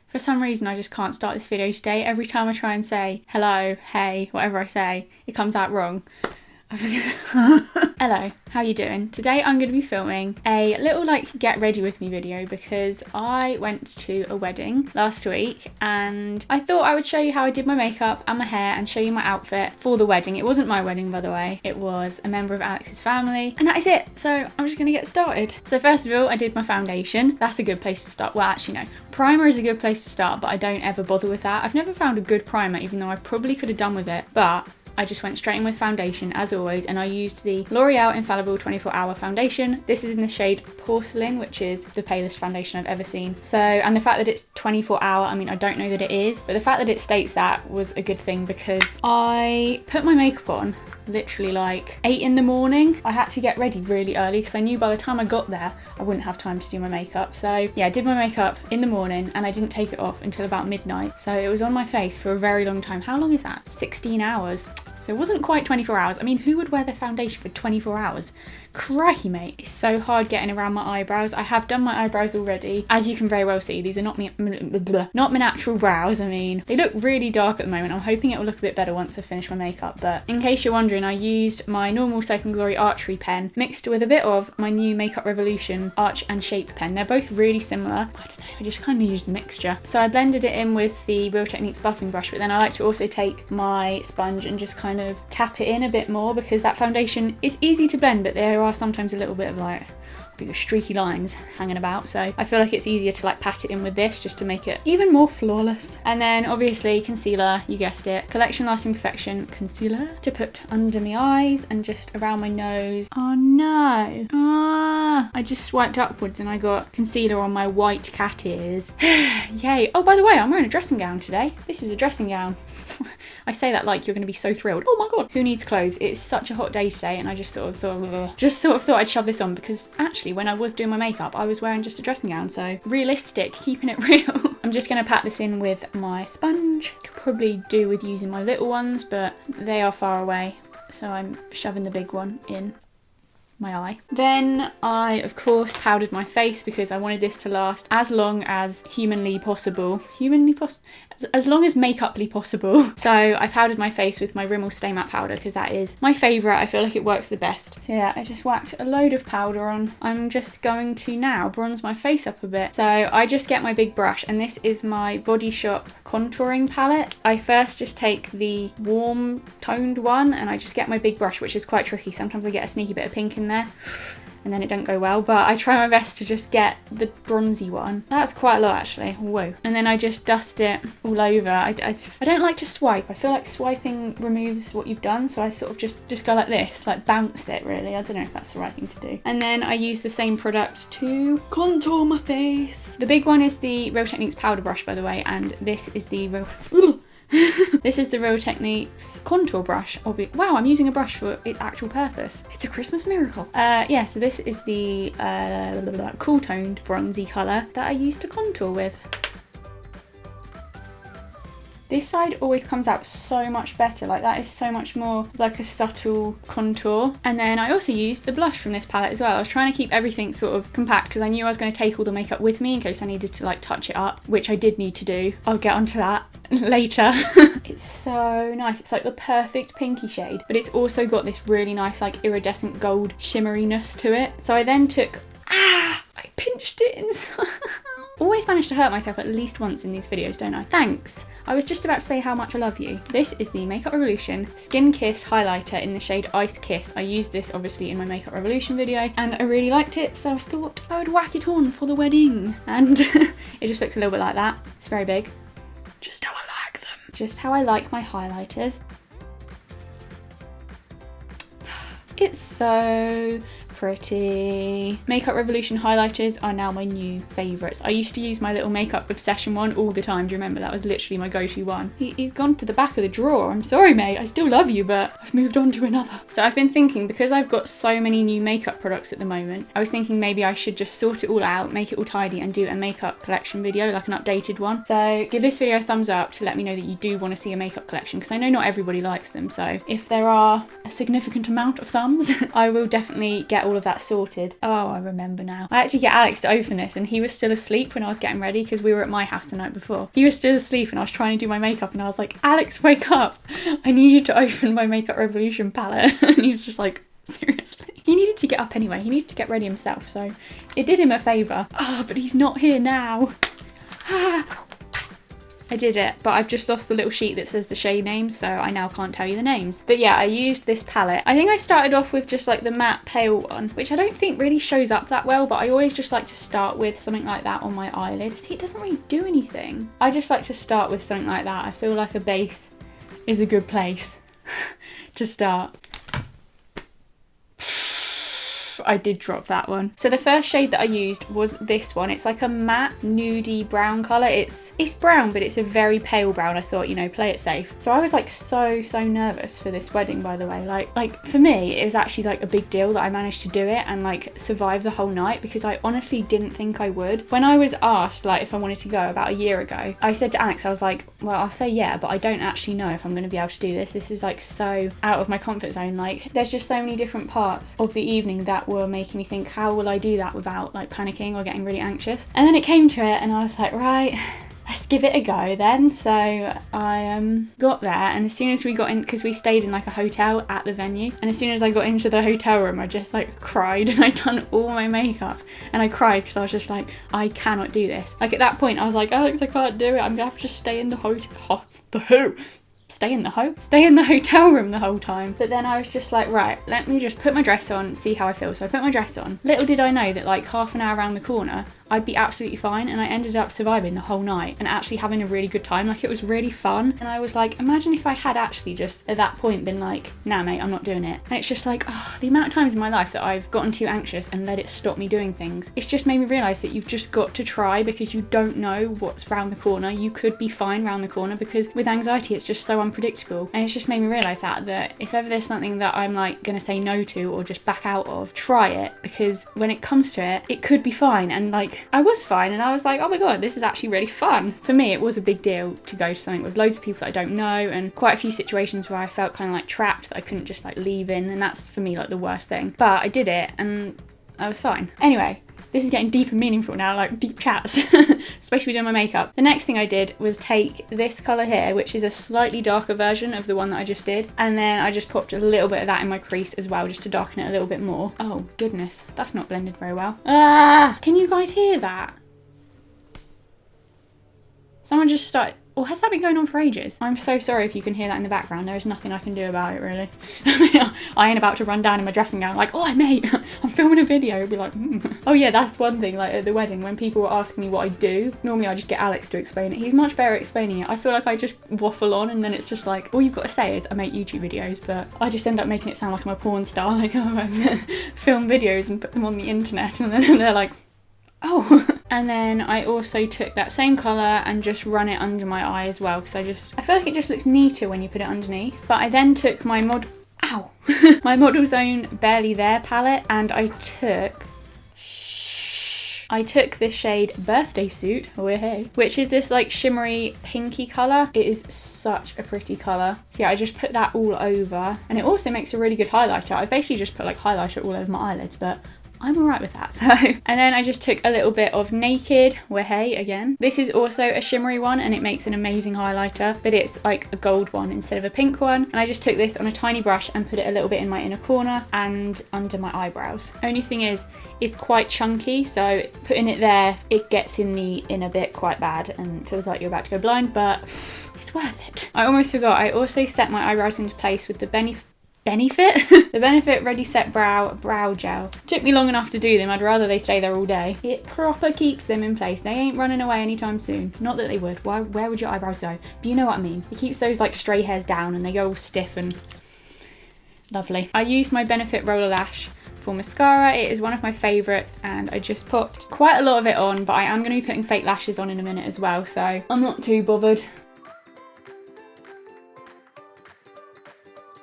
For some reason, I just can't start this video today. Every time I try and say hello, hey, whatever I say, it comes out wrong. Hello, how you doing? Today I'm going to be filming a little get ready with me video because I went to a wedding last week and I thought I would show you how I did my makeup and my hair and show you my outfit for the wedding. It wasn't my wedding, by the way. It was a member of Alex's family, and that is it. So I'm just going to get started. So first of all, I did my foundation. That's a good place to start. Well, actually no. Primer is a good place to start, but I don't ever bother with that. I've never found a good primer, even though I probably could have done with it, but I just went straight in with foundation as always, and I used the L'Oreal Infallible 24-hour foundation. This is in the shade Porcelain, which is the palest foundation I've ever seen. So, and the fact that it's 24-hour, I mean, I don't know that it is, but the fact that it states that was a good thing because I put my makeup on literally 8 in the morning. I had to get ready really early because I knew by the time I got there I wouldn't have time to do my makeup. So yeah, I did my makeup in the morning and I didn't take it off until about midnight. So it was on my face for a very long time. How long is that? 16 hours. So it wasn't quite 24 hours. I mean, who would wear their foundation for 24 hours? Crikey, mate. It's so hard getting around my eyebrows. I have done my eyebrows already. As you can very well see, these are not my natural brows. I mean, they look really dark at the moment. I'm hoping it will look a bit better once I finish my makeup. But in case you're wondering, I used my normal Soap & Glory Archery pen mixed with a bit of my new Makeup Revolution Arch and Shape pen. They're both really similar. I don't know, I just kind of used a mixture. So I blended it in with the Real Techniques buffing brush, but then I like to also take my sponge and just kind of tap it in a bit more because that foundation is easy to blend, but there are sometimes a little bit of streaky lines hanging about, so I feel like it's easier to pat it in with this just to make it even more flawless. And then obviously concealer, you guessed it, Collection Lasting Perfection concealer to put under my eyes and just around my nose. Oh no, I just swiped upwards and I got concealer on my white cat ears. Yay. Oh, by the way, I'm wearing a dressing gown today. This is a dressing gown. I say that like you're going to be so thrilled. Oh my god, who needs clothes? It's such a hot day today, and I just sort of thought I'd shove this on because actually when I was doing my makeup I was wearing just a dressing gown, so realistic, keeping it real. I'm just going to pat this in with my sponge. Could probably do with using my little ones, but they are far away, so I'm shoving the big one in my eye. Then I of course powdered my face because I wanted this to last as long as humanly possible. As long as makeuply possible. So I powdered my face with my Rimmel Stay Matte powder because that is my favourite. I feel like it works the best. So yeah, I just whacked a load of powder on. I'm just going to now bronze my face up a bit. So I just get my big brush, and this is my Body Shop contouring palette. I first just take the warm toned one and I just get my big brush, which is quite tricky. Sometimes I get a sneaky bit of pink in there and then it don't go well, but I try my best to just get the bronzy one. That's quite a lot actually. Whoa. And then I just dust it all over. I don't like to swipe. I feel like swiping removes what you've done, so I sort of just go like this, bounce it really. I don't know if that's the right thing to do. And then I use the same product to contour my face. The big one is the Real Techniques powder brush, by the way, and this is the this is the Real Techniques contour brush. Wow, I'm using a brush for its actual purpose. It's a Christmas miracle. Yeah, so this is the cool toned bronzy colour that I use to contour with. This side always comes out so much better, that is so much more like a subtle contour. And then I also used the blush from this palette as well. I was trying to keep everything sort of compact because I knew I was going to take all the makeup with me in case I needed to touch it up, which I did need to do. I'll get onto that later. It's so nice. It's the perfect pinky shade, but it's also got this really nice iridescent gold shimmeriness to it. So I then took, I pinched it inside. Always manage to hurt myself at least once in these videos, don't I? Thanks. I was just about to say how much I love you. This is the Makeup Revolution Skin Kiss highlighter in the shade Ice Kiss. I used this obviously in my Makeup Revolution video and I really liked it, so I thought I would whack it on for the wedding. And it just looks a little bit like that. It's very big. Just how I like them. Just how I like my highlighters. It's so pretty. Makeup Revolution highlighters are now my new favourites. I used to use my little Makeup Obsession one all the time. Do you remember? That was literally my go-to one. He's gone to the back of the drawer. I'm sorry, mate. I still love you, but I've moved on to another. So I've been thinking, because I've got so many new makeup products at the moment, I was thinking maybe I should just sort it all out, make it all tidy, and do a makeup collection video, an updated one. So give this video a thumbs up to let me know that you do want to see a makeup collection, because I know not everybody likes them. So if there are a significant amount of thumbs, I will definitely get all of that sorted. Oh, I remember now. I had to get Alex to open this and he was still asleep when I was getting ready because we were at my house the night before. He was still asleep and I was trying to do my makeup and I was like, Alex, wake up. I need you to open my Makeup Revolution palette. And he was just like, seriously. He needed to get up anyway. He needed to get ready himself. So it did him a favour. Ah, but he's not here now. I did it, but I've just lost the little sheet that says the shade names, so I now can't tell you the names. But yeah, I used this palette. I think I started off with just like the matte pale one, which I don't think really shows up that well, but I always just like to start with something like that on my eyelid. See, it doesn't really do anything. I just like to start with something like that. I feel like a base is a good place to start. I did drop that one. So the first shade that I used was this one. It's like a matte nudie brown colour. It's brown, but it's a very pale brown. I thought, you know, play it safe. So I was like so nervous for this wedding, by the way. Like for me, it was actually like a big deal that I managed to do it and like survive the whole night, because I honestly didn't think I would. When I was asked like if I wanted to go about a year ago, I said to Alex, I was like, well, I'll say yeah, but I don't actually know if I'm going to be able to do this. This is like so out of my comfort zone. Like there's just so many different parts of the evening that were making me think, how will I do that without like panicking or getting really anxious? And then it came to it and I was like, right, let's give it a go then. So I got there, and as soon as we got in, because we stayed in like a hotel at the venue, and as soon as I got into the hotel room I just like cried, and I'd done all my makeup and I cried because I was just like, I cannot do this. Like at that point I was like, Alex, I can't do it. I'm gonna have to just stay in the hotel. Stay in the hotel room the whole time. But then I was just like, right, let me just put my dress on, see how I feel. So I put my dress on. Little did I know that like half an hour around the corner I'd be absolutely fine, and I ended up surviving the whole night and actually having a really good time. Like it was really fun, and I was like, imagine if I had actually just at that point been like, nah mate, I'm not doing it. And it's just like, oh, the amount of times in my life that I've gotten too anxious and let it stop me doing things. It's just made me realise that you've just got to try, because you don't know what's round the corner. You could be fine round the corner, because with anxiety it's just so unpredictable. And it's just made me realise that if ever there's something that I'm like gonna say no to or just back out of, try it, because when it comes to it, it could be fine. And like I was fine, and I was like, oh my god, this is actually really fun. For me it was a big deal to go to something with loads of people that I don't know, and quite a few situations where I felt kind of like trapped that I couldn't just like leave in, and that's for me like the worst thing. But I did it and I was fine. Anyway, this is getting deep and meaningful now, like deep chats, especially doing my makeup. The next thing I did was take this colour here, which is a slightly darker version of the one that I just did, and then I just popped a little bit of that in my crease as well, just to darken it a little bit more. Oh goodness, that's not blended very well. Ah, can you guys hear that? Someone just started. Or has that been going on for ages? I'm so sorry if you can hear that in the background. There is nothing I can do about it, really. I ain't about to run down in my dressing gown like, oh mate, I'm filming a video. I'd be like, Oh yeah, that's one thing, like at the wedding, when people were asking me what I do, normally I just get Alex to explain it. He's much better at explaining it. I feel like I just waffle on, and then it's just like, all you've got to say is I make YouTube videos, but I just end up making it sound like I'm a porn star. Like, oh, I film videos and put them on the internet, and then they're like, oh. And then I also took that same colour and just run it under my eye as well, because I feel like it just looks neater when you put it underneath. But I then took my my Model's Own Barely There palette, and I took this shade Birthday Suit, which is this like shimmery pinky colour. It is such a pretty colour. So yeah, I just put that all over, and it also makes a really good highlighter. I basically just put like highlighter all over my eyelids, but I'm alright with that. So, and then I just took a little bit of Naked, again. This is also a shimmery one, and it makes an amazing highlighter, but it's like a gold one instead of a pink one. And I just took this on a tiny brush and put it a little bit in my inner corner and under my eyebrows. Only thing is, it's quite chunky, so putting it there, it gets in the inner bit quite bad and feels like you're about to go blind, but it's worth it. I almost forgot, I also set my eyebrows into place with the Benefit Ready Set Brow Gel. Took me long enough to do them. I'd rather they stay there all day. It proper keeps them in place. They ain't running away anytime soon. Not that they would. Where would your eyebrows go? But you know what I mean. It keeps those like stray hairs down, and they go all stiff and lovely. I used my Benefit Roller Lash for mascara. It is one of my favourites, and I just popped quite a lot of it on, but I am going to be putting fake lashes on in a minute as well, so I'm not too bothered.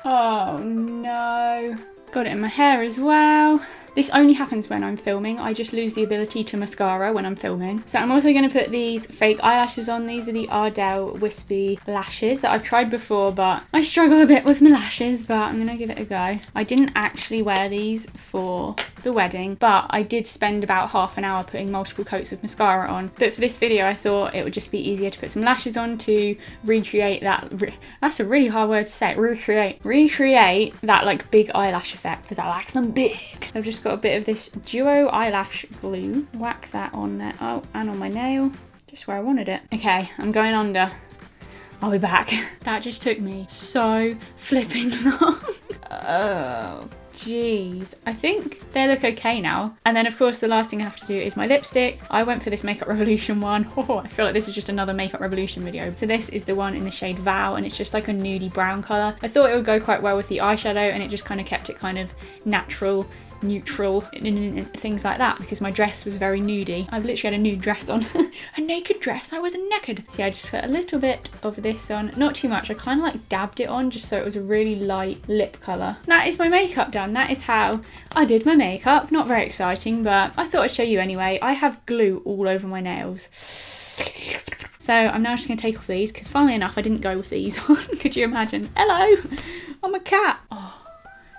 Oh no. Got it in my hair as well. This only happens when I'm filming. I just lose the ability to mascara when I'm filming. So I'm also going to put these fake eyelashes on. These are the Ardell Wispy lashes that I've tried before, but I struggle a bit with my lashes, but I'm going to give it a go. I didn't actually wear these for the wedding, but I did spend about half an hour putting multiple coats of mascara on. But for this video, I thought it would just be easier to put some lashes on to recreate that, that's a really hard word to say, recreate that like big eyelash effect, because I like them big. I've just got a bit of this duo eyelash glue, whack that on there, oh, and on my nail, just where I wanted it. Okay, I'm going under. I'll be back. That just took me so flipping long. Oh, jeez. I think they look okay now. And then of course the last thing I have to do is my lipstick. I went for this Makeup Revolution one. Oh, I feel like this is just another Makeup Revolution video. So this is the one in the shade Vow, and it's just like a nudie brown colour. I thought it would go quite well with the eyeshadow, and it just kind of kept it kind of natural, neutral, and things like that, because my dress was very nudie. I've literally had a nude dress on. A naked dress, I was naked. See, I just put a little bit of this on, not too much. I kind of like dabbed it on just so it was a really light lip colour. That is my makeup done. That is how I did my makeup. Not very exciting, but I thought I'd show you anyway. I have glue all over my nails. So I'm now just going to take off these, because funnily enough I didn't go with these on. Could you imagine? Hello, I'm a cat. Oh,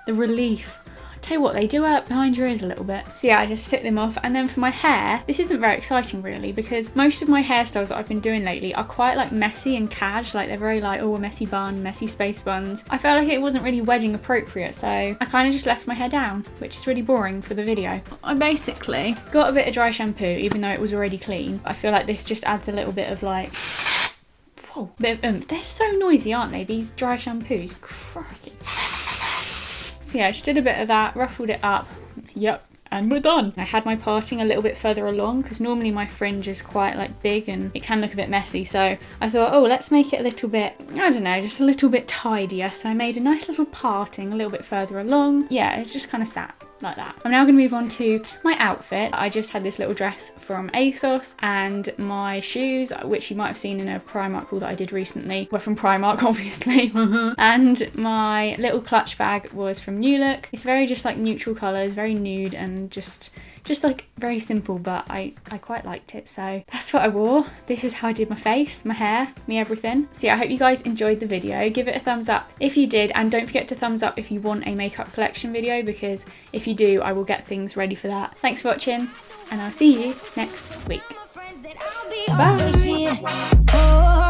the relief. Tell you what, they do up behind your ears a little bit. So yeah, I just took them off. And then for my hair, this isn't very exciting really, because most of my hairstyles that I've been doing lately are quite like messy and cash, like they're very like, oh, a messy bun, messy space buns. I felt like it wasn't really wedding appropriate, so I kind of just left my hair down, which is really boring for the video. I basically got a bit of dry shampoo, even though it was already clean. I feel like this just adds a little bit of like, whoa, they're so noisy, aren't they, these dry shampoos? Crikey. So yeah, I just did a bit of that, ruffled it up, yep, and we're done. I had my parting a little bit further along, because normally my fringe is quite like big and it can look a bit messy, so I thought, oh, let's make it a little bit, I don't know, just a little bit tidier. So I made a nice little parting a little bit further along. Yeah, it just kind of sat like that. I'm now going to move on to my outfit. I just had this little dress from ASOS, and my shoes, which you might have seen in a Primark haul that I did recently, were from Primark obviously. And my little clutch bag was from New Look. It's very just like neutral colours, very nude, and just like very simple, but I quite liked it, so that's what I wore. This is how I did my face, my hair, me everything. So yeah, I hope you guys enjoyed the video. Give it a thumbs up if you did, and don't forget to thumbs up if you want a makeup collection video, because if you do, I will get things ready for that. Thanks for watching, and I'll see you next week. Bye!